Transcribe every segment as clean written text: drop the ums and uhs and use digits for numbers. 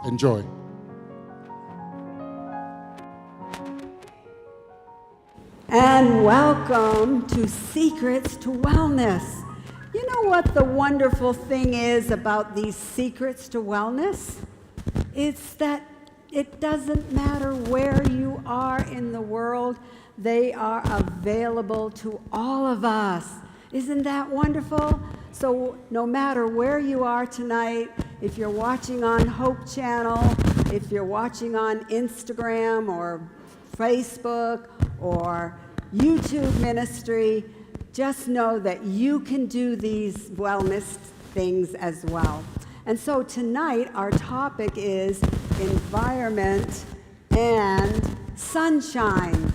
Enjoy. And welcome to Secrets to Wellness. You know what the wonderful thing is about these secrets to wellness? It's that it doesn't matter where you are in the world, they are available to all of us. Isn't that wonderful? So no matter where you are tonight, if you're watching on Hope Channel, if you're watching on Instagram or Facebook or YouTube ministry, just know that you can do these wellness things as well. And so tonight our topic is environment and sunshine.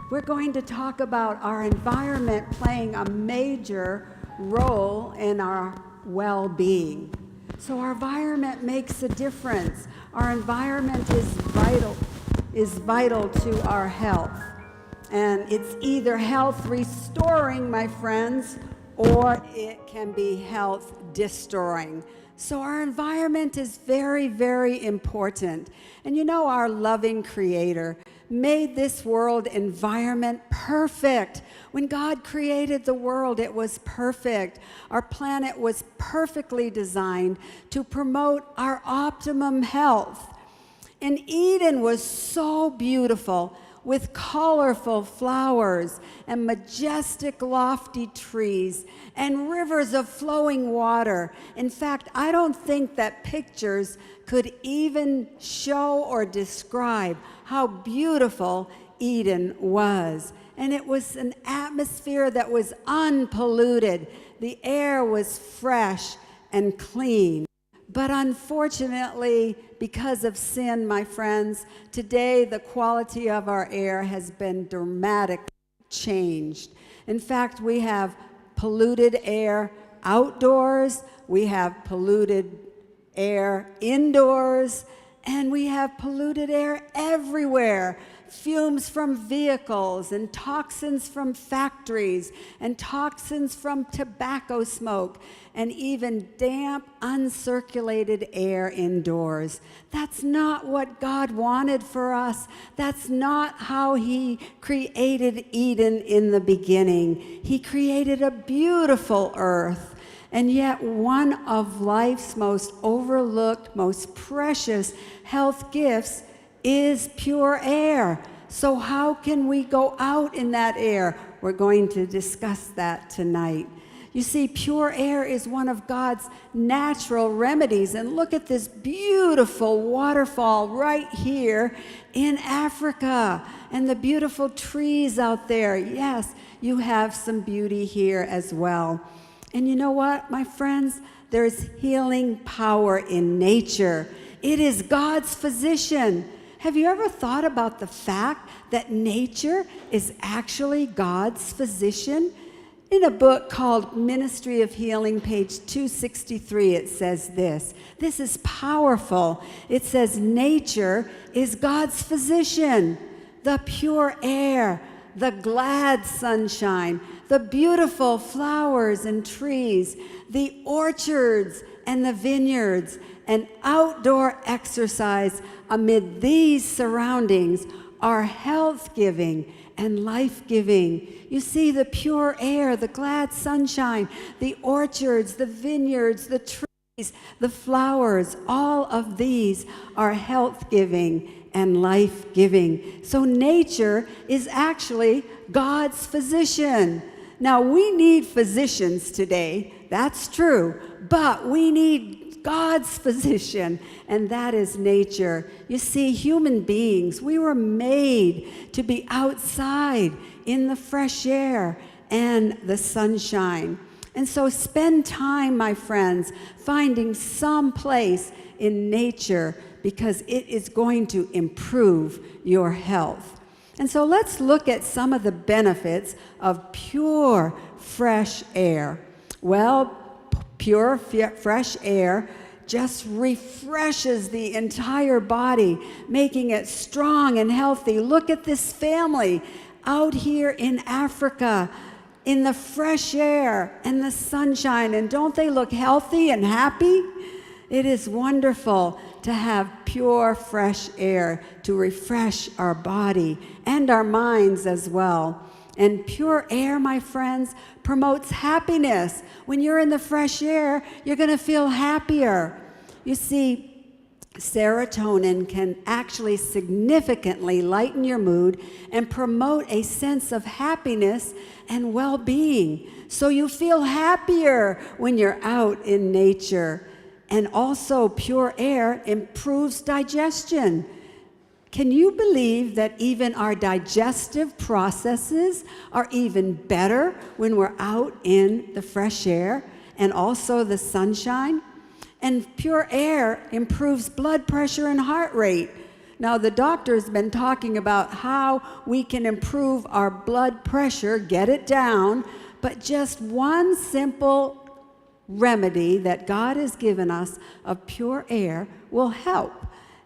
We're going to talk about our environment playing a major role in our well-being. So our environment makes a difference. Our environment is vital to our health. And it's either health restoring, my friends, or it can be health destroying. So our environment is very, very important. And you know, our loving Creator made this world environment perfect. When God created the world, it was perfect. Our planet was perfectly designed to promote our optimum health. And Eden was so beautiful, with colorful flowers and majestic lofty trees and rivers of flowing water. In fact, I don't think that pictures could even show or describe how beautiful Eden was. And it was an atmosphere that was unpolluted. The air was fresh and clean. But unfortunately, because of sin, my friends, today the quality of our air has been dramatically changed. In fact, we have polluted air outdoors, we have polluted air indoors, and we have polluted air everywhere. Fumes from vehicles and toxins from factories and toxins from tobacco smoke and even damp, uncirculated air indoors. That's not what God wanted for us. That's not how He created Eden in the beginning. He created a beautiful earth. And yet one of life's most overlooked, most precious health gifts is pure air. So how can we go out in that air? We're going to discuss that tonight. You see, pure air is one of God's natural remedies. And look at this beautiful waterfall right here in Africa and the beautiful trees out there. Yes, you have some beauty here as well. And you know what, my friends? There's healing power in nature. It is God's physician. Have you ever thought about the fact that nature is actually God's physician? In a book called Ministry of Healing, page 263, it says this. This is powerful. It says, nature is God's physician. The pure air, the glad sunshine, the beautiful flowers and trees, the orchards and the vineyards, and outdoor exercise amid these surroundings are health-giving and life-giving. You see, the pure air, the glad sunshine, the orchards, the vineyards, the trees, the flowers, all of these are health-giving and life-giving. So nature is actually God's physician. Now, we need physicians today, that's true, but we need God's physician, and that is nature. You see, human beings, we were made to be outside in the fresh air and the sunshine. And so spend time, my friends, finding some place in nature because it is going to improve your health. And so let's look at some of the benefits of pure, fresh air. Well, pure, fresh air just refreshes the entire body, making it strong and healthy. Look at this family out here in Africa in the fresh air and the sunshine. And don't they look healthy and happy? It is wonderful to have pure, fresh air to refresh our body and our minds as well. And pure air, my friends, promotes happiness. When you're in the fresh air, you're going to feel happier. You see, serotonin can actually significantly lighten your mood and promote a sense of happiness and well-being. So you feel happier when you're out in nature. And also, pure air improves digestion. Can you believe that even our digestive processes are even better when we're out in the fresh air and also the sunshine? And pure air improves blood pressure and heart rate. Now, the doctor's been talking about how we can improve our blood pressure, get it down, but just one simple remedy that God has given us of pure air will help.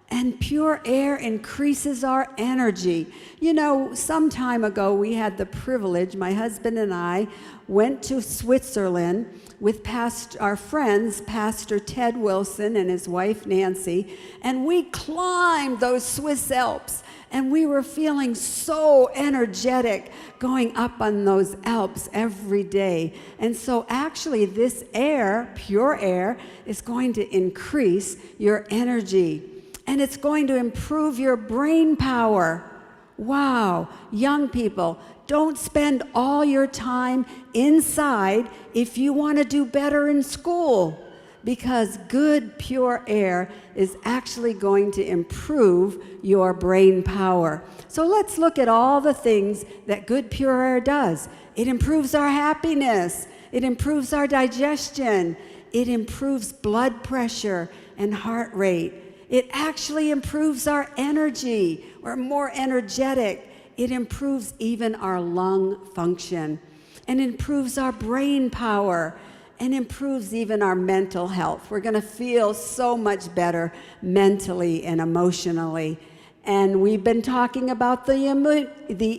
And pure air increases our energy. You know, some time ago we had the privilege, my husband and I went to Switzerland with our friends, Pastor Ted Wilson and his wife Nancy, and we climbed those Swiss Alps. And we were feeling so energetic going up on those Alps every day. And so actually this air, pure air, is going to increase your energy. And it's going to improve your brain power. Wow, young people, don't spend all your time inside if you want to do better in school, because good, pure air is actually going to improve your brain power. So let's look at all the things that good, pure air does. It improves our happiness. It improves our digestion. It improves blood pressure and heart rate. It actually improves our energy. We're more energetic. It improves even our lung function and improves our brain power and improves even our mental health. We're going to feel so much better mentally and emotionally. And we've been talking about the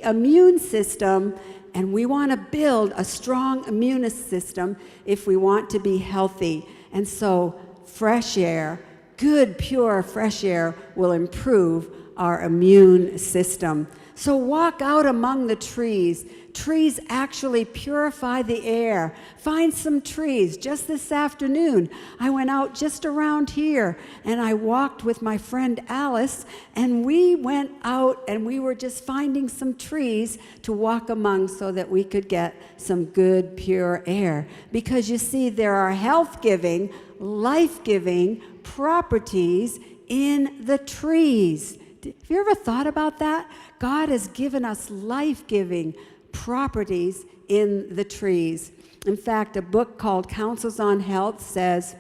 immune system, and we want to build a strong immune system if we want to be healthy. And so fresh air, good, pure, fresh air will improve our immune system. So walk out among the trees. Trees actually purify the air. Find some trees. Just this afternoon, I went out just around here, and I walked with my friend Alice, and we went out, and we were just finding some trees to walk among so that we could get some good, pure air. Because you see, there are health-giving, life-giving properties in the trees. Have you ever thought about that? God has given us life-giving properties in the trees. In fact, a book called Counsels on Health says,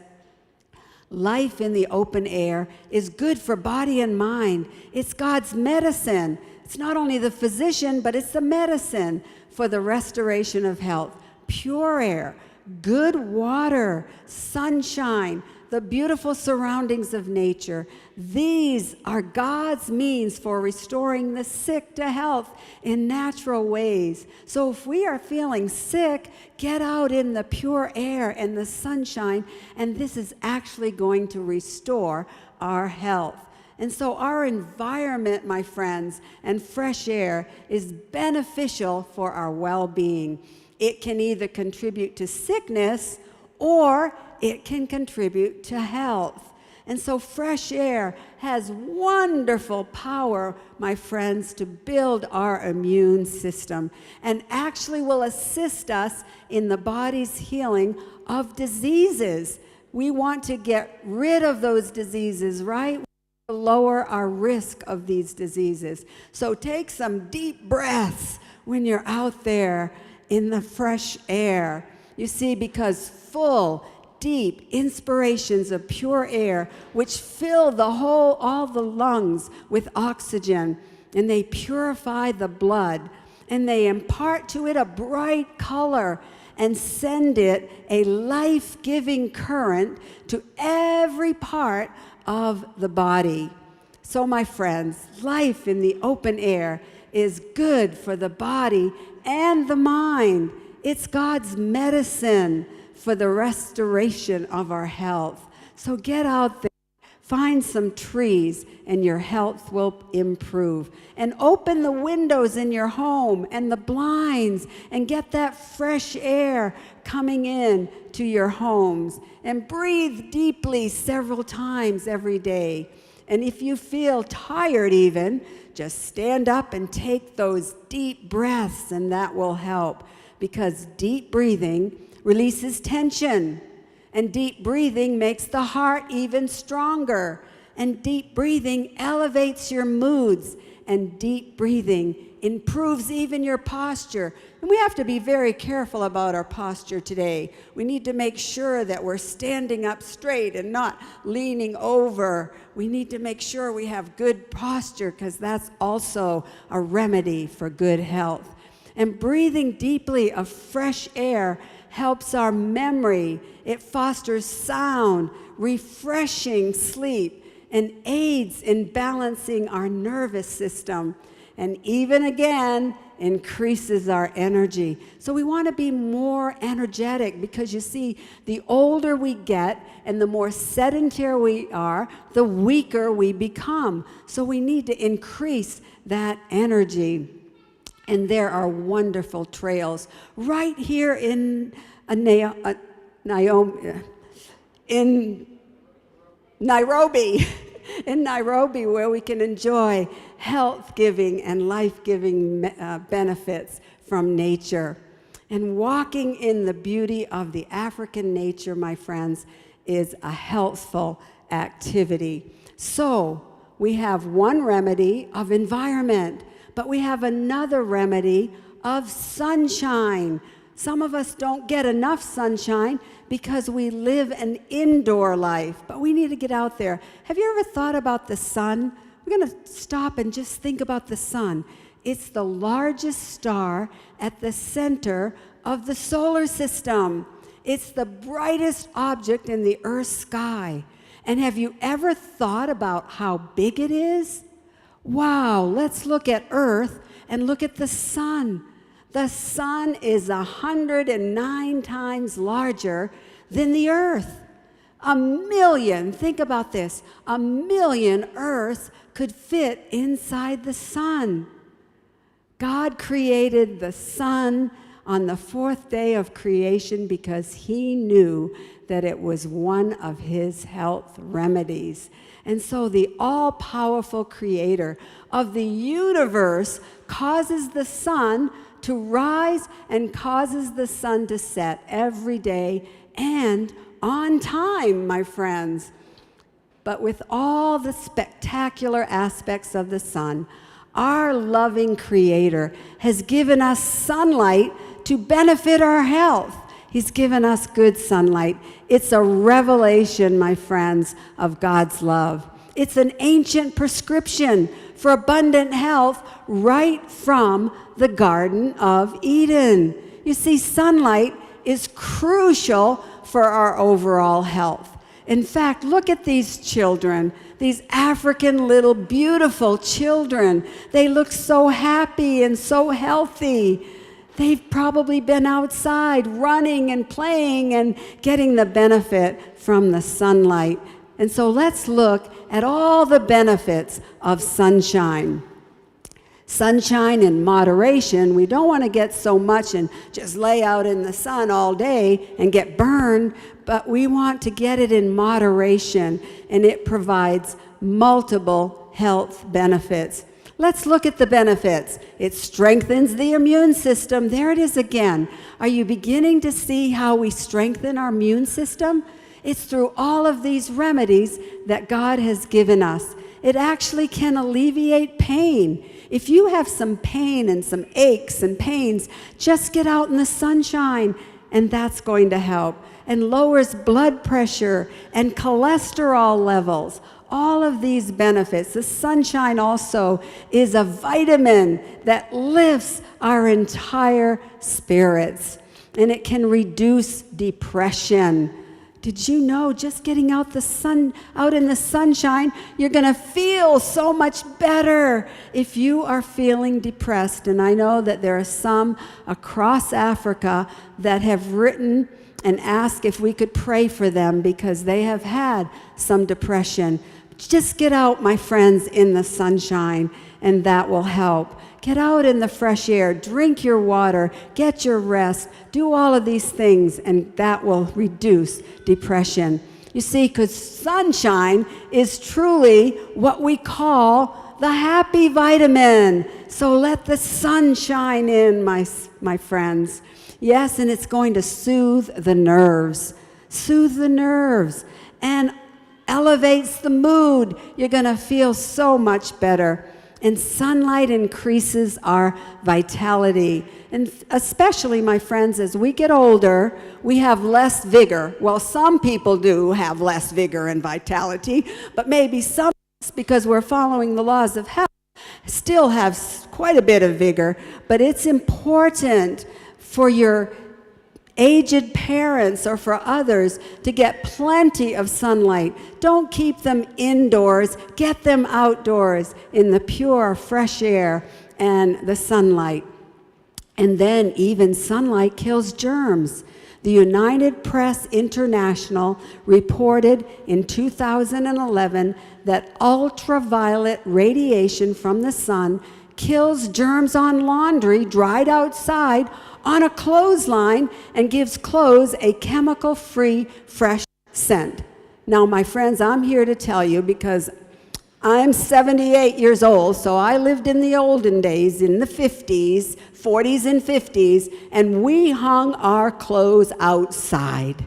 life in the open air is good for body and mind. It's God's medicine. It's not only the physician, but it's the medicine for the restoration of health. Pure air, good water, sunshine, the beautiful surroundings of nature. These are God's means for restoring the sick to health in natural ways. So if we are feeling sick, get out in the pure air and the sunshine, and this is actually going to restore our health. And so our environment, my friends, and fresh air is beneficial for our well-being. It can either contribute to sickness or it can contribute to health. And so fresh air has wonderful power, my friends, to build our immune system and actually will assist us in the body's healing of diseases. We want to get rid of those diseases, right? To lower our risk of these diseases. So take some deep breaths when you're out there in the fresh air. You see, because full, deep inspirations of pure air, which fill all the lungs with oxygen, and they purify the blood, and they impart to it a bright color and send it a life-giving current to every part of the body. So, my friends, life in the open air is good for the body and the mind. It's God's medicine for the restoration of our health. So get out there. Find some trees and your health will improve. And open the windows in your home and the blinds and get that fresh air coming in to your homes. And breathe deeply several times every day. And if you feel tired even, just stand up and take those deep breaths, and that will help, because deep breathing releases tension. And deep breathing makes the heart even stronger. And deep breathing elevates your moods. And deep breathing improves even your posture. And we have to be very careful about our posture today. We need to make sure that we're standing up straight and not leaning over. We need to make sure we have good posture, because that's also a remedy for good health. And breathing deeply of fresh air helps our memory. It fosters sound, refreshing sleep, and aids in balancing our nervous system. And even again, increases our energy. So we want to be more energetic, because you see, the older we get and the more sedentary we are, the weaker we become. So we need to increase that energy. And there are wonderful trails right here in Nairobi, where we can enjoy health-giving and life-giving benefits from nature. And walking in the beauty of the African nature, my friends, is a healthful activity. So we have one remedy of environment, but we have another remedy of sunshine. Some of us don't get enough sunshine because we live an indoor life, but we need to get out there. Have you ever thought about the sun? We're going to stop and just think about the sun. It's the largest star at the center of the solar system. It's the brightest object in the Earth's sky. And have you ever thought about how big it is? Wow, let's look at Earth and look at the sun. The sun is 109 times larger than the Earth. 1,000,000, think about this, 1,000,000 Earths could fit inside the sun. God created the sun on the fourth day of creation because he knew that it was one of his health remedies. And so the all-powerful creator of the universe causes the sun to rise and causes the sun to set every day and on time, my friends. But with all the spectacular aspects of the sun, our loving creator has given us sunlight to benefit our health. He's given us good sunlight. It's a revelation, my friends, of God's love. It's an ancient prescription for abundant health right from the Garden of Eden. You see, sunlight is crucial for our overall health. In fact, look at these children, these African little beautiful children. They look so happy and so healthy. They've probably been outside running and playing and getting the benefit from the sunlight. And so let's look at all the benefits of sunshine. Sunshine in moderation. We don't want to get so much and just lay out in the sun all day and get burned, but we want to get it in moderation, and it provides multiple health benefits. Let's look at the benefits. It strengthens the immune system. There it is again. Are you beginning to see how we strengthen our immune system? It's through all of these remedies that God has given us. It actually can alleviate pain. If you have some pain and some aches and pains, just get out in the sunshine, and that's going to help. And lowers blood pressure and cholesterol levels. All of these benefits. The sunshine also is a vitamin that lifts our entire spirits, and it can reduce depression. Did you know just getting out in the sunshine, you're going to feel so much better if you are feeling depressed? And I know that there are some across Africa that have written and ask if we could pray for them because they have had some depression. Just get out, my friends, in the sunshine, and that will help. Get out in the fresh air, drink your water, get your rest, do all of these things, and that will reduce depression. You see, because sunshine is truly what we call the happy vitamin. So let the sun shine in, my friends. Yes, and it's going to soothe the nerves, and elevates the mood. You're going to feel so much better. And sunlight increases our vitality. And especially, my friends, as we get older, we have less vigor. Well, some people do have less vigor and vitality, but maybe some, because we're following the laws of health, still have quite a bit of vigor. But it's important for your aged parents or for others to get plenty of sunlight. Don't keep them indoors. Get them outdoors in the pure, fresh air and the sunlight. And then even sunlight kills germs. The United Press International reported in 2011 that ultraviolet radiation from the sun kills germs on laundry dried outside on a clothesline and gives clothes a chemical-free, fresh scent. Now, my friends, I'm here to tell you because I'm 78 years old, so I lived in the olden days, in the 50s, 40s and 50s, and we hung our clothes outside.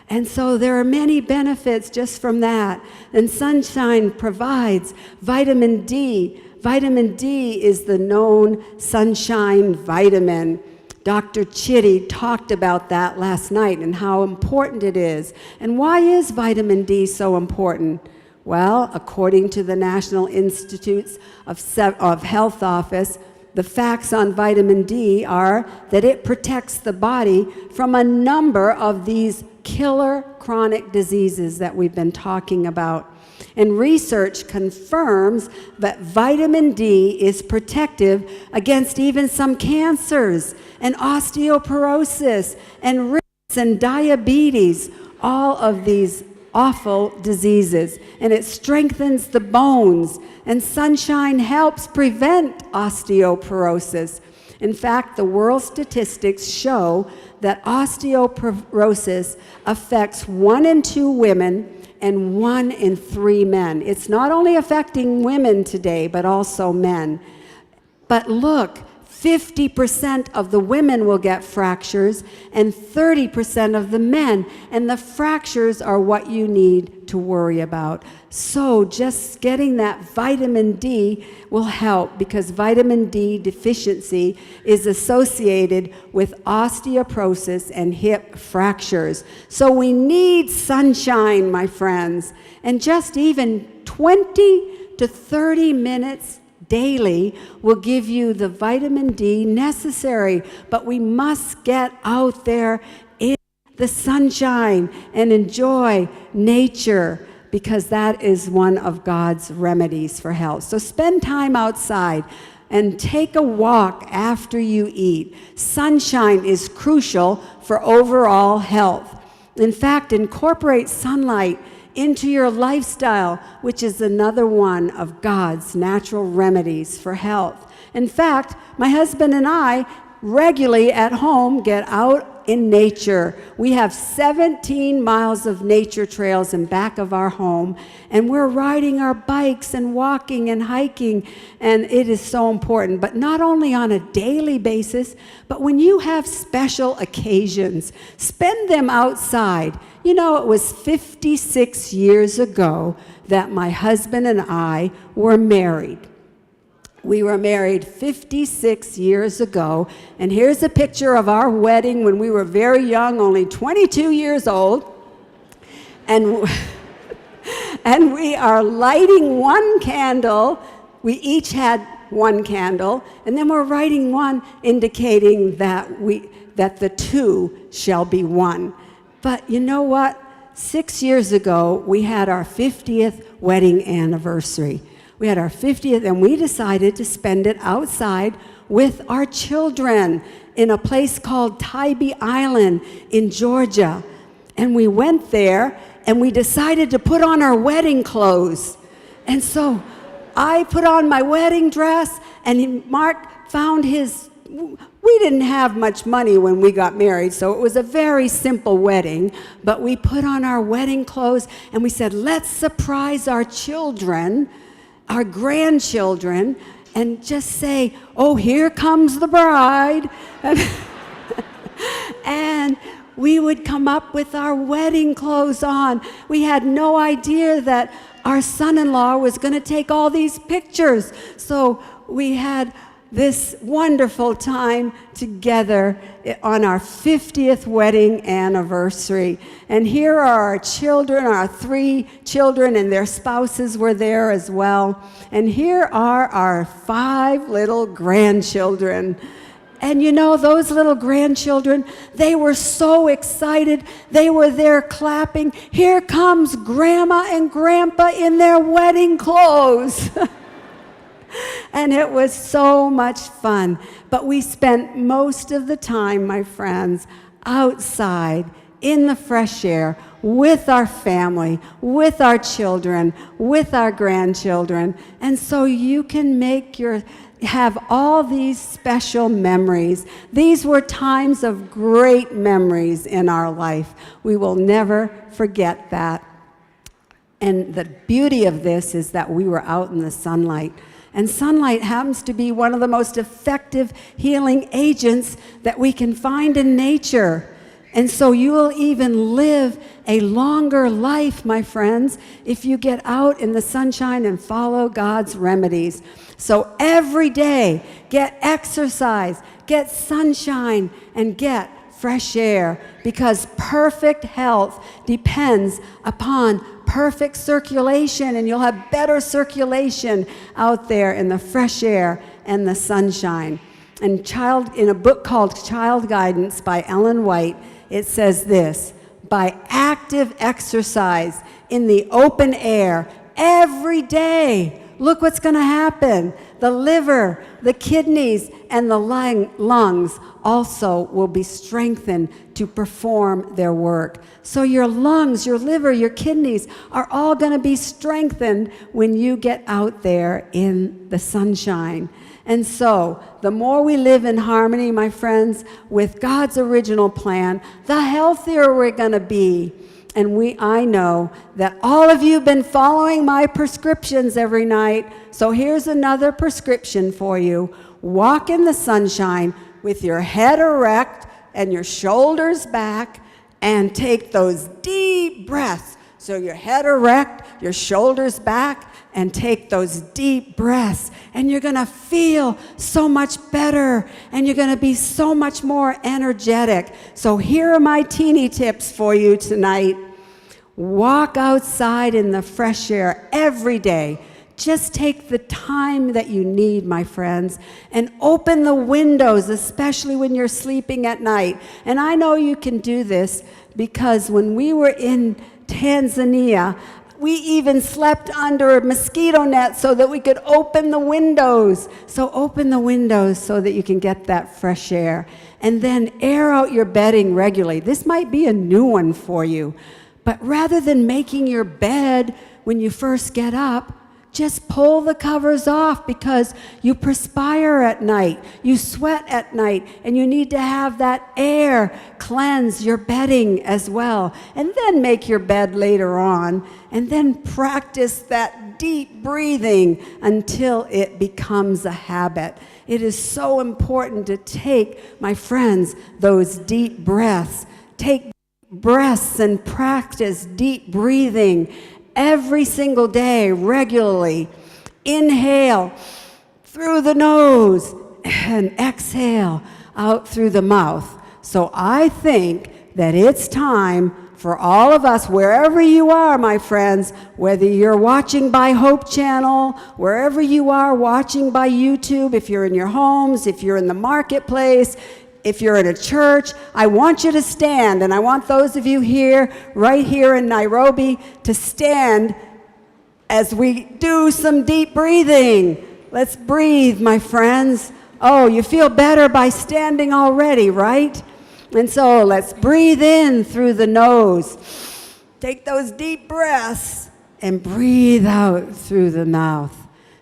And so there are many benefits just from that. And sunshine provides vitamin D. Vitamin D is the known sunshine vitamin. Dr. Chitty talked about that last night and how important it is. And why is vitamin D so important? Well, according to the National Institutes of Health Office, the facts on vitamin D are that it protects the body from a number of these killer chronic diseases that we've been talking about. And research confirms that vitamin D is protective against even some cancers and osteoporosis and risks and diabetes, all of these awful diseases. And it strengthens the bones, and sunshine helps prevent osteoporosis. In fact, the world statistics show that osteoporosis affects 1 in 2 women and 1 in 3 men. It's not only affecting women today, but also men. But look, 50% of the women will get fractures and 30% of the men. And the fractures are what you need to worry about. So just getting that vitamin D will help, because vitamin D deficiency is associated with osteoporosis and hip fractures. So we need sunshine, my friends. And just even 20 to 30 minutes daily will give you the vitamin D necessary. But we must get out there in the sunshine and enjoy nature, because that is one of God's remedies for health. So spend time outside and take a walk after you eat. Sunshine is crucial for overall health. In fact, incorporate sunlight into your lifestyle, which is another one of God's natural remedies for health. In fact, my husband and I regularly at home get out in nature. We have 17 miles of nature trails in back of our home, and we're riding our bikes and walking and hiking, and it is so important. But not only on a daily basis, but when you have special occasions, spend them outside. You know, it was 56 years ago that my husband and I were married. We were married 56 years ago, and here's a picture of our wedding when we were very young, only 22 years old, and we are lighting one candle. We each had one candle, and then we're writing one indicating that the two shall be one. But you know what? 6 years ago, we had our 50th wedding anniversary. We had our 50th, and we decided to spend it outside with our children in a place called Tybee Island in Georgia. And we went there, and we decided to put on our wedding clothes. And so I put on my wedding dress, and Mark found his... We didn't have much money when we got married, so it was a very simple wedding, but we put on our wedding clothes, and we said, let's surprise our children, our grandchildren, and just say, oh, here comes the bride. And we would come up with our wedding clothes on. We had no idea that our son-in-law was going to take all these pictures. So we had this wonderful time together on our 50th wedding anniversary. And here are our children, our 3 children, and their spouses were there as well. And here are our 5 little grandchildren. And you know, those little grandchildren, they were so excited. They were there clapping. Here comes Grandma and Grandpa in their wedding clothes. And it was so much fun. But we spent most of the time, my friends, outside in the fresh air with our family, with our children, with our grandchildren. And so you can have all these special memories. These were times of great memories in our life. We will never forget that. And the beauty of this is that we were out in the sunlight. And sunlight happens to be one of the most effective healing agents that we can find in nature. And so you will even live a longer life, my friends, if you get out in the sunshine and follow God's remedies. So every day, get exercise, get sunshine, and get fresh air, because perfect health depends upon perfect circulation, and you'll have better circulation out there in the fresh air and the sunshine. And in a book called Child Guidance by Ellen White, it says this: by active exercise in the open air every day, look what's going to happen. The liver, the kidneys, and the lungs also will be strengthened to perform their work. So your lungs, your liver, your kidneys are all going to be strengthened when you get out there in the sunshine. And so the more we live in harmony, my friends, with God's original plan, the healthier we're going to be. And I know that all of you have been following my prescriptions every night. So here's another prescription for you. Walk in the sunshine with your head erect and your shoulders back, and take those deep breaths. So your head erect, your shoulders back, and take those deep breaths. And you're going to feel so much better, and you're going to be so much more energetic. So here are my teeny tips for you tonight. Walk outside in the fresh air every day. Just take the time that you need, my friends, and open the windows, especially when you're sleeping at night. And I know you can do this because when we were in Tanzania, we even slept under a mosquito net so that we could open the windows. So open the windows so that you can get that fresh air. And then air out your bedding regularly. This might be a new one for you. But rather than making your bed when you first get up, just pull the covers off, because you perspire at night, you sweat at night, and you need to have that air cleanse your bedding as well. And then make your bed later on, and then practice that deep breathing until it becomes a habit. It is so important to take, my friends, those deep breaths. Take breaths and practice deep breathing every single day, regularly. Inhale through the nose and exhale out through the mouth. So I think that it's time for all of us, wherever you are, my friends, whether you're watching by Hope Channel, wherever you are watching by YouTube, if you're in your homes, if you're in the marketplace, if you're in a church, I want you to stand, and I want those of you here, right here in Nairobi, to stand as we do some deep breathing. Let's breathe, my friends. Oh, you feel better by standing already, right? And so let's breathe in through the nose. Take those deep breaths and breathe out through the mouth.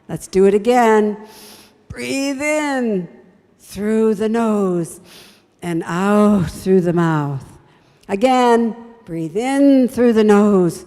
Let's do it again. Breathe in through the nose and out through the mouth. Again, breathe in through the nose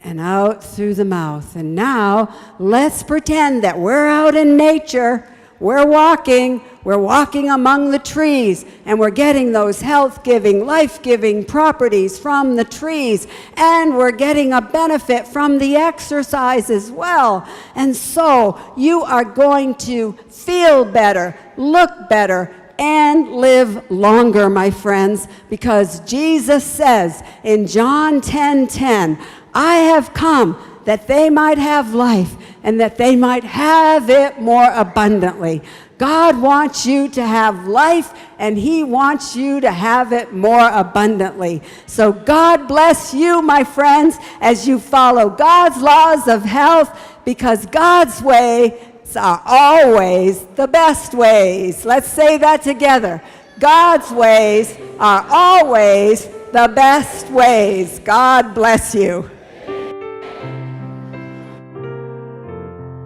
and out through the mouth. And now, let's pretend that we're out in nature. We're walking among the trees, and we're getting those health-giving, life-giving properties from the trees, and we're getting a benefit from the exercise as well. And so, you are going to feel better, look better, and live longer, my friends, because Jesus says in John 10:10, I have come that they might have life and that they might have it more abundantly. God wants you to have life, and he wants you to have it more abundantly. So God bless you, my friends, as you follow God's laws of health, because God's ways are always the best ways. Let's say that together. God's ways are always the best ways. God bless you.